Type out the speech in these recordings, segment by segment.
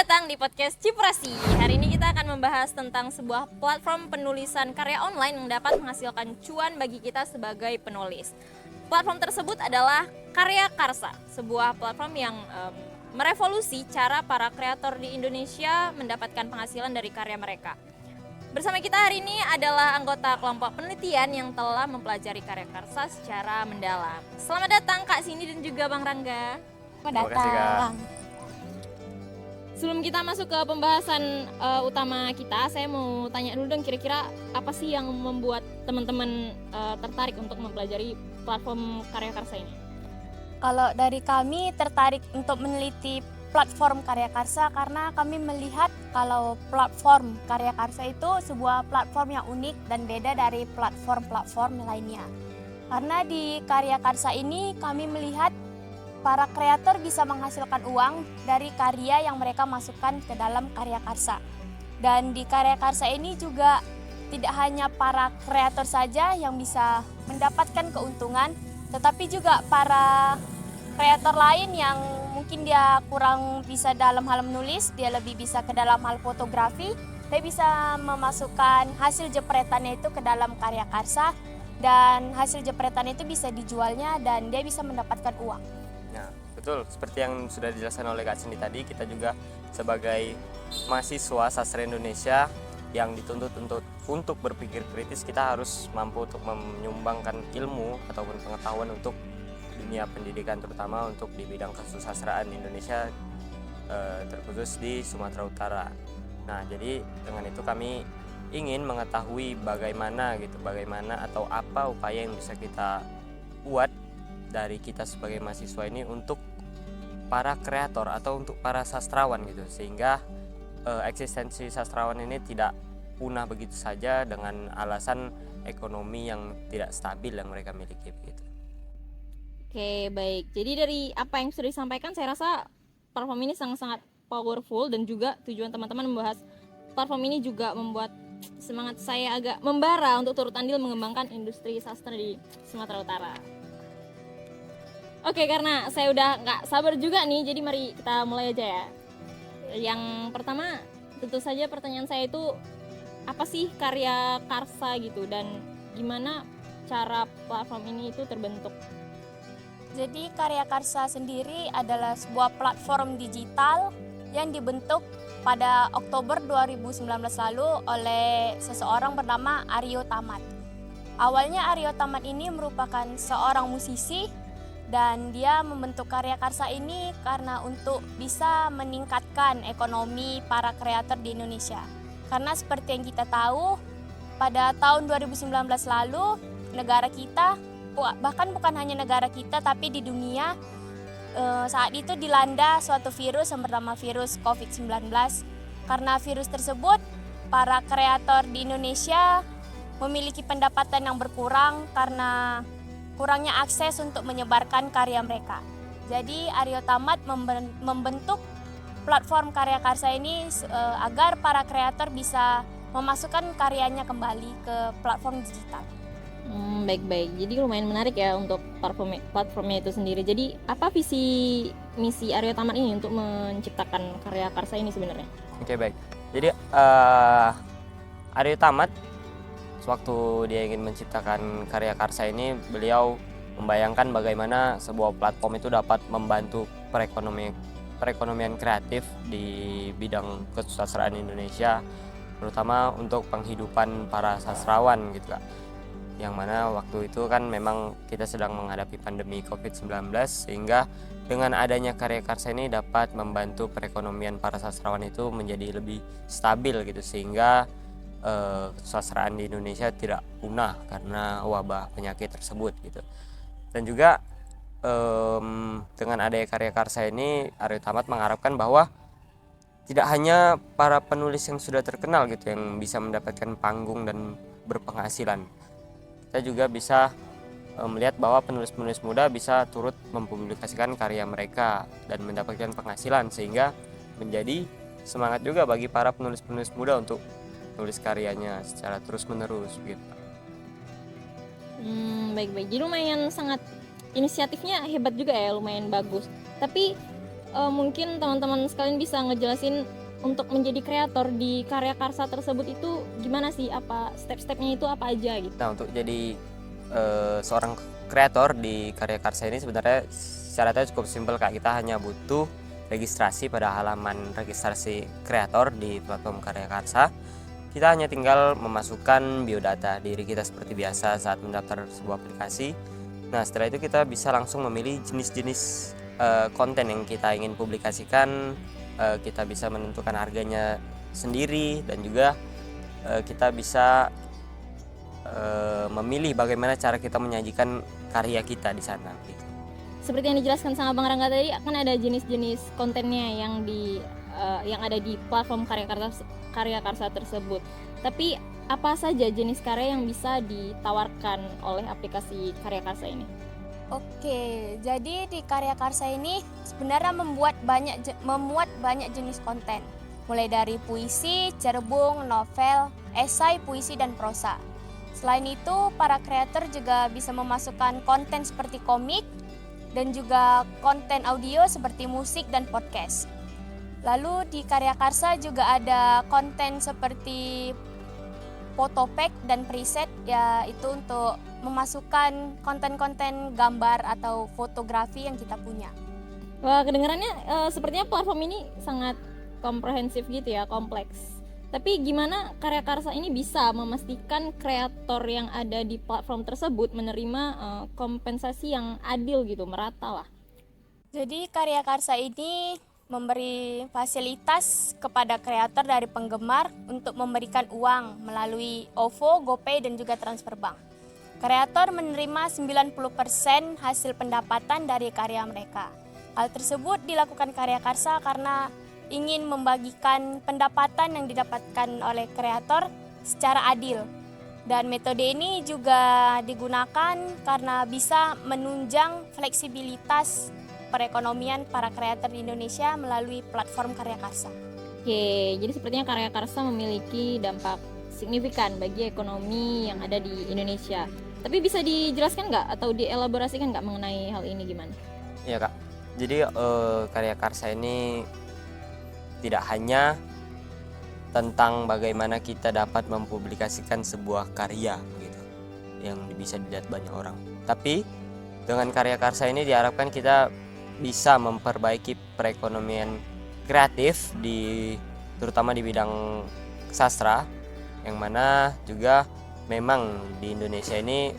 datang di podcast Ciprasi. Hari ini kita akan membahas tentang sebuah platform penulisan karya online yang dapat menghasilkan cuan bagi kita sebagai penulis. Platform tersebut adalah Karya Karsa, sebuah platform yang merevolusi cara para kreator di Indonesia mendapatkan penghasilan dari karya mereka. Bersama kita hari ini adalah anggota kelompok penelitian yang telah mempelajari Karya Karsa secara mendalam. Selamat datang Kak Cindy dan juga Bang Rangga. Selamat datang. Sebelum kita masuk ke pembahasan utama kita, saya mau tanya dulu dong, kira-kira apa sih yang membuat teman-teman tertarik untuk mempelajari platform Karya Karsa ini? Kalau dari kami tertarik untuk meneliti platform Karya Karsa karena kami melihat kalau platform Karya Karsa itu sebuah platform yang unik dan beda dari platform-platform lainnya. Karena di Karya Karsa ini kami melihat para kreator bisa menghasilkan uang dari karya yang mereka masukkan ke dalam Karya Karsa. Dan di Karya Karsa ini juga tidak hanya para kreator saja yang bisa mendapatkan keuntungan, tetapi juga para kreator lain yang mungkin dia kurang bisa dalam hal menulis, dia lebih bisa ke dalam hal fotografi, dia bisa memasukkan hasil jepretannya itu ke dalam Karya Karsa, dan hasil jepretan itu bisa dijualnya dan dia bisa mendapatkan uang. Nah, betul. Seperti yang sudah dijelaskan oleh Kak Cindy tadi, kita juga sebagai mahasiswa sastra Indonesia yang dituntut untuk berpikir kritis, kita harus mampu untuk menyumbangkan ilmu ataupun pengetahuan untuk dunia pendidikan, terutama untuk di bidang kesusastraan Indonesia, terkhusus di Sumatera Utara. Nah, jadi dengan itu kami ingin mengetahui bagaimana atau apa upaya yang bisa kita buat dari kita sebagai mahasiswa ini untuk para kreator atau untuk para sastrawan gitu, sehingga eksistensi sastrawan ini tidak punah begitu saja dengan alasan ekonomi yang tidak stabil yang mereka miliki begitu. Oke, baik. Jadi dari apa yang sudah disampaikan, saya rasa platform ini sangat-sangat powerful, dan juga tujuan teman-teman membahas platform ini juga membuat semangat saya agak membara untuk turut andil mengembangkan industri sastra di Sumatera Utara. Oke, karena saya udah nggak sabar juga nih, jadi mari kita mulai aja ya. Yang pertama, tentu saja pertanyaan saya itu, apa sih Karya Karsa gitu, dan gimana cara platform ini itu terbentuk? Jadi Karya Karsa sendiri adalah sebuah platform digital yang dibentuk pada Oktober 2019 lalu oleh seseorang bernama Aryo Tamat. Awalnya Aryo Tamat ini merupakan seorang musisi, dan dia membentuk Karya Karsa ini karena untuk bisa meningkatkan ekonomi para kreator di Indonesia. Karena seperti yang kita tahu, pada tahun 2019 lalu negara kita, bahkan bukan hanya negara kita tapi di dunia, saat itu dilanda suatu virus yang bernama virus COVID-19. Karena virus tersebut, para kreator di Indonesia memiliki pendapatan yang berkurang karena kurangnya akses untuk menyebarkan karya mereka. Jadi Aryo Tamat membentuk platform Karya Karsa ini agar para kreator bisa memasukkan karyanya kembali ke platform digital. Baik-baik. Jadi lumayan menarik ya untuk platformnya itu sendiri. Jadi apa visi misi Aryo Tamat ini untuk menciptakan Karya Karsa ini sebenarnya? Oke, baik. Jadi Aryo Tamat, waktu dia ingin menciptakan Karya Karsa ini, beliau membayangkan bagaimana sebuah platform itu dapat membantu perekonomian kreatif di bidang kesusastraan Indonesia, terutama untuk penghidupan para sastrawan gitu Kak. Yang mana waktu itu kan memang kita sedang menghadapi pandemi COVID-19, sehingga dengan adanya Karya Karsa ini dapat membantu perekonomian para sastrawan itu menjadi lebih stabil gitu, sehingga kesusastraan di Indonesia tidak punah karena wabah penyakit tersebut gitu. Dan juga dengan adanya Karya Karsa ini, Aryo Tamat mengharapkan bahwa tidak hanya para penulis yang sudah terkenal gitu yang bisa mendapatkan panggung dan berpenghasilan, kita juga bisa melihat bahwa penulis-penulis muda bisa turut mempublikasikan karya mereka dan mendapatkan penghasilan, sehingga menjadi semangat juga bagi para penulis-penulis muda untuk tulis karyanya secara terus-menerus gitu. Baik-baik. Jadi lumayan sangat inisiatifnya hebat juga ya, lumayan bagus. Tapi mungkin teman-teman sekalian bisa ngejelasin untuk menjadi kreator di karya karsa tersebut itu gimana sih, apa step-stepnya itu apa aja gitu. Nah, untuk jadi seorang kreator di karya karsa ini sebenarnya syaratnya cukup simpel Kak. Kita hanya butuh registrasi pada halaman registrasi kreator di platform karya karsa. Kita hanya tinggal memasukkan biodata diri kita seperti biasa saat mendaftar sebuah aplikasi. Nah, setelah itu kita bisa langsung memilih jenis-jenis konten yang kita ingin publikasikan. Kita bisa menentukan harganya sendiri, dan juga kita bisa memilih bagaimana cara kita menyajikan karya kita di sana gitu. Seperti yang dijelaskan sama Bang Rangga tadi, akan ada jenis-jenis kontennya yang ada di platform karya karsa tersebut. Tapi apa saja jenis karya yang bisa ditawarkan oleh aplikasi karya karsa ini? Oke, jadi di karya karsa ini sebenarnya memuat banyak jenis konten, mulai dari puisi, cerbung, novel, esai, puisi, dan prosa. Selain itu, para kreator juga bisa memasukkan konten seperti komik dan juga konten audio seperti musik dan podcast. Lalu di karya karsa juga ada konten seperti fotopack dan preset, yaitu untuk memasukkan konten-konten gambar atau fotografi yang kita punya. Wah, kedengarannya sepertinya platform ini sangat komprehensif gitu ya, kompleks. Tapi gimana karya karsa ini bisa memastikan kreator yang ada di platform tersebut menerima kompensasi yang adil gitu, merata lah? Jadi karya karsa ini memberi fasilitas kepada kreator dari penggemar untuk memberikan uang melalui OVO, GoPay, dan juga transfer bank. Kreator menerima 90% hasil pendapatan dari karya mereka. Hal tersebut dilakukan karya karsa karena ingin membagikan pendapatan yang didapatkan oleh kreator secara adil. Dan metode ini juga digunakan karena bisa menunjang fleksibilitas perekonomian para kreator di Indonesia melalui platform karya karsa. Oke, jadi sepertinya karya karsa memiliki dampak signifikan bagi ekonomi yang ada di Indonesia. Tapi bisa dijelaskan nggak atau dielaborasikan nggak mengenai hal ini gimana? Iya Kak, jadi karya karsa ini tidak hanya tentang bagaimana kita dapat mempublikasikan sebuah karya gitu, yang bisa dilihat banyak orang. Tapi dengan karya karsa ini diharapkan kita bisa memperbaiki perekonomian kreatif terutama di bidang sastra, yang mana juga memang di Indonesia ini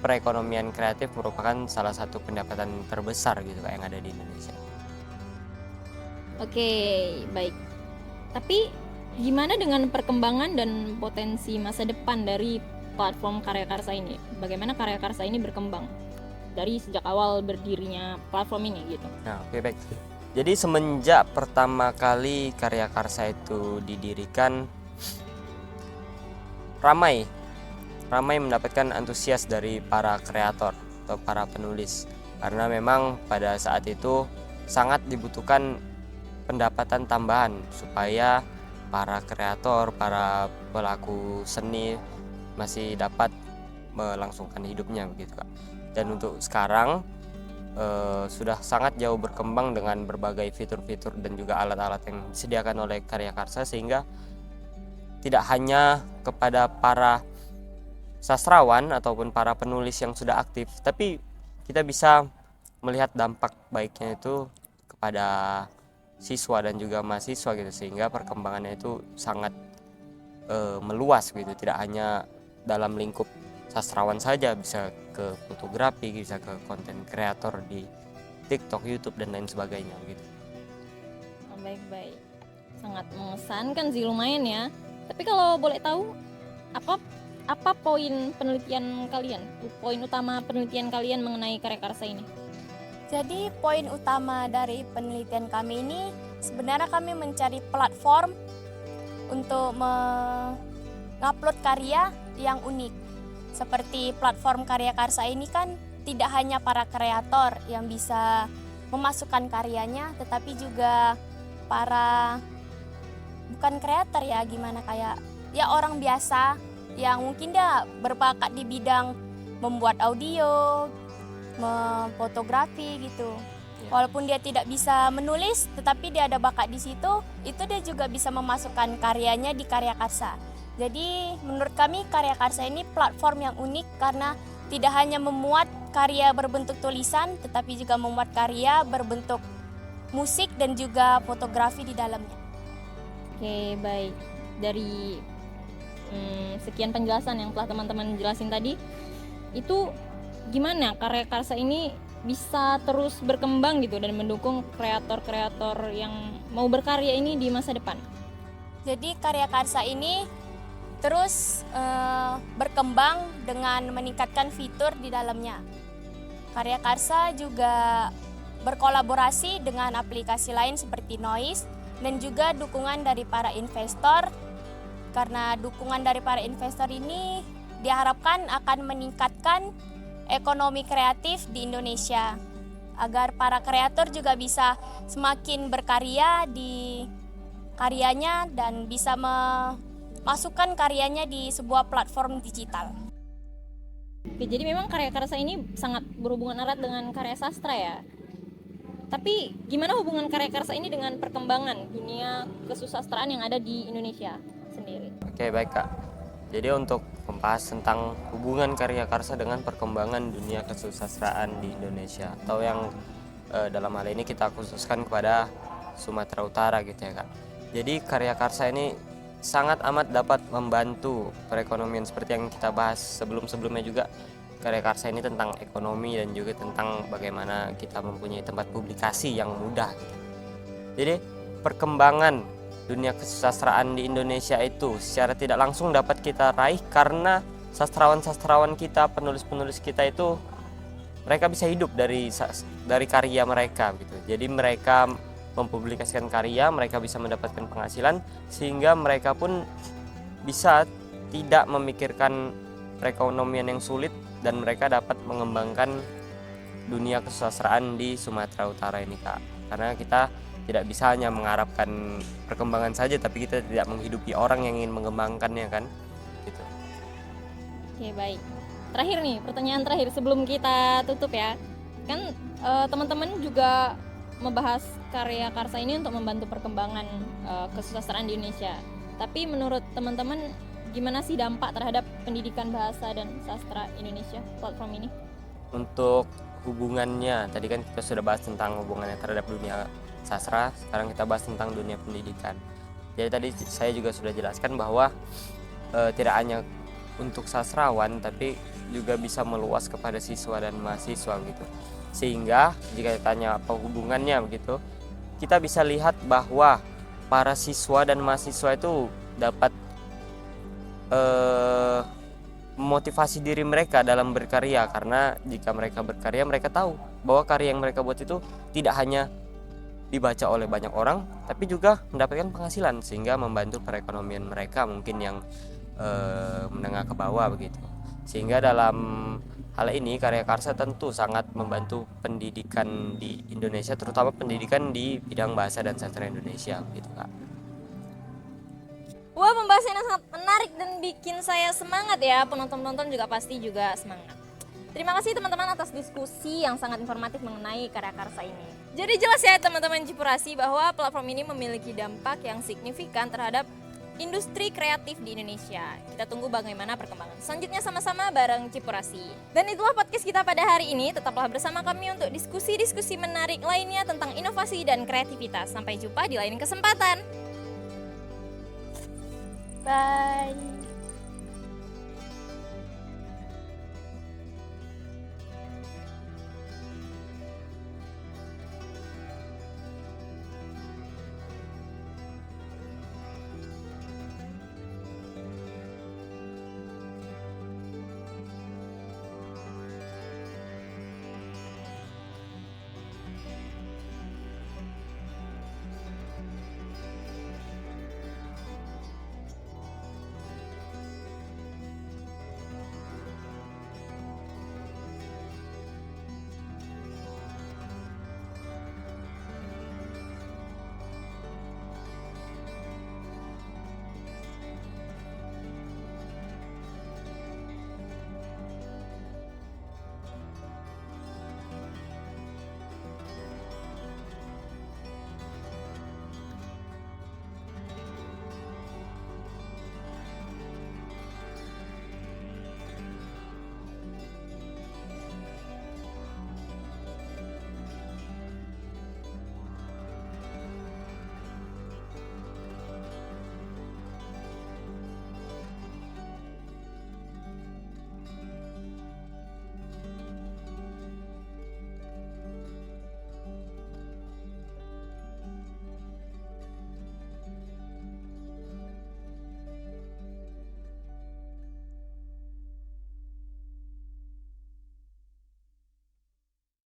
perekonomian kreatif merupakan salah satu pendapatan terbesar gitu Kak, yang ada di Indonesia. Oke, baik. Tapi gimana dengan perkembangan dan potensi masa depan dari platform karya karsa ini? Bagaimana karya karsa ini berkembang dari sejak awal berdirinya platform ini gitu? Nah, oke, baik. Jadi semenjak pertama kali karya karsa itu didirikan, ramai mendapatkan antusias dari para kreator atau para penulis, karena memang pada saat itu sangat dibutuhkan pendapatan tambahan supaya para kreator, para pelaku seni masih dapat melangsungkan hidupnya begitu Kak. Dan untuk sekarang sudah sangat jauh berkembang dengan berbagai fitur-fitur dan juga alat-alat yang disediakan oleh karya karsa, sehingga tidak hanya kepada para sastrawan ataupun para penulis yang sudah aktif, tapi kita bisa melihat dampak baiknya itu kepada siswa dan juga mahasiswa gitu, sehingga perkembangannya itu sangat meluas gitu, tidak hanya dalam lingkup sastrawan saja, bisa ke fotografi, bisa ke konten kreator di TikTok, YouTube, dan lain sebagainya gitu. Baik-baik, sangat mengesankan sih, lumayan ya. Tapi kalau boleh tahu, apa poin penelitian kalian, poin utama penelitian kalian mengenai karya karsa ini? Jadi poin utama dari penelitian kami ini sebenarnya kami mencari platform untuk mengupload karya yang unik. Seperti platform karya karsa ini kan tidak hanya para kreator yang bisa memasukkan karyanya, tetapi juga para bukan kreator ya, gimana, kayak ya orang biasa yang mungkin dia berbakat di bidang membuat audio, memfotografi gitu. Walaupun dia tidak bisa menulis, tetapi dia ada bakat di situ, itu dia juga bisa memasukkan karyanya di Karya Karsa. Jadi menurut kami Karya Karsa ini platform yang unik karena tidak hanya memuat karya berbentuk tulisan, tetapi juga memuat karya berbentuk musik dan juga fotografi di dalamnya. Oke, baik. Dari sekian penjelasan yang telah teman-teman jelasin tadi, itu gimana Karya Karsa ini bisa terus berkembang gitu dan mendukung kreator-kreator yang mau berkarya ini di masa depan? Jadi Karya Karsa ini terus berkembang dengan meningkatkan fitur di dalamnya. Karya Karsa juga berkolaborasi dengan aplikasi lain seperti Noise dan juga dukungan dari para investor. Karena dukungan dari para investor ini diharapkan akan meningkatkan ekonomi kreatif di Indonesia agar para kreator juga bisa semakin berkarya di karyanya dan bisa memasukkan karyanya di sebuah platform digital. Oke, jadi memang Karya Karsa ini sangat berhubungan erat dengan karya sastra ya. Tapi gimana hubungan Karya Karsa ini dengan perkembangan dunia kesusastraan yang ada di Indonesia sendiri? Oke, baik Kak. Jadi untuk membahas tentang hubungan Karya Karsa dengan perkembangan dunia kesusastraan di Indonesia, atau yang dalam hal ini kita khususkan kepada Sumatera Utara gitu ya Kak. Jadi Karya Karsa ini sangat amat dapat membantu perekonomian seperti yang kita bahas sebelum-sebelumnya juga. Karya Karsa ini tentang ekonomi dan juga tentang bagaimana kita mempunyai tempat publikasi yang mudah gitu. Jadi perkembangan dunia kesusastraan di Indonesia itu secara tidak langsung dapat kita raih karena sastrawan-sastrawan kita, penulis-penulis kita itu mereka bisa hidup dari karya mereka gitu. Jadi mereka mempublikasikan karya, mereka bisa mendapatkan penghasilan sehingga mereka pun bisa tidak memikirkan perekonomian yang sulit dan mereka dapat mengembangkan dunia kesusastraan di Sumatera Utara ini Kak. Karena kita tidak bisa hanya mengharapkan perkembangan saja tapi kita tidak menghidupi orang yang ingin mengembangkannya kan gitu. Oke, baik. Terakhir nih, pertanyaan terakhir sebelum kita tutup ya. Kan teman-teman juga membahas Karya Karsa ini untuk membantu perkembangan kesusastraan di Indonesia. Tapi menurut teman-teman gimana sih dampak terhadap pendidikan bahasa dan sastra Indonesia platform ini? Untuk hubungannya, tadi kan kita sudah bahas tentang hubungannya terhadap dunia sastra, sekarang kita bahas tentang dunia pendidikan. Jadi tadi saya juga sudah jelaskan bahwa tidak hanya untuk sastrawan tapi juga bisa meluas kepada siswa dan mahasiswa gitu. Sehingga jika ditanya apa hubungannya begitu, kita bisa lihat bahwa para siswa dan mahasiswa itu dapat memotivasi diri mereka dalam berkarya, karena jika mereka berkarya mereka tahu bahwa karya yang mereka buat itu tidak hanya dibaca oleh banyak orang tapi juga mendapatkan penghasilan sehingga membantu perekonomian mereka mungkin yang menengah ke bawah begitu. Sehingga dalam hal ini Karya Karsa tentu sangat membantu pendidikan di Indonesia, terutama pendidikan di bidang bahasa dan sastra Indonesia gitu Kak. Wah, pembahasan yang sangat menarik dan bikin saya semangat ya. Penonton-penonton juga pasti juga semangat. Terima kasih teman-teman atas diskusi yang sangat informatif mengenai Karya Karsa ini. Jadi jelas ya teman-teman Cipurasi bahwa platform ini memiliki dampak yang signifikan terhadap industri kreatif di Indonesia. Kita tunggu bagaimana perkembangan selanjutnya sama-sama bareng Cipurasi. Dan itulah podcast kita pada hari ini. Tetaplah bersama kami untuk diskusi-diskusi menarik lainnya tentang inovasi dan kreativitas. Sampai jumpa di lain kesempatan. Bye.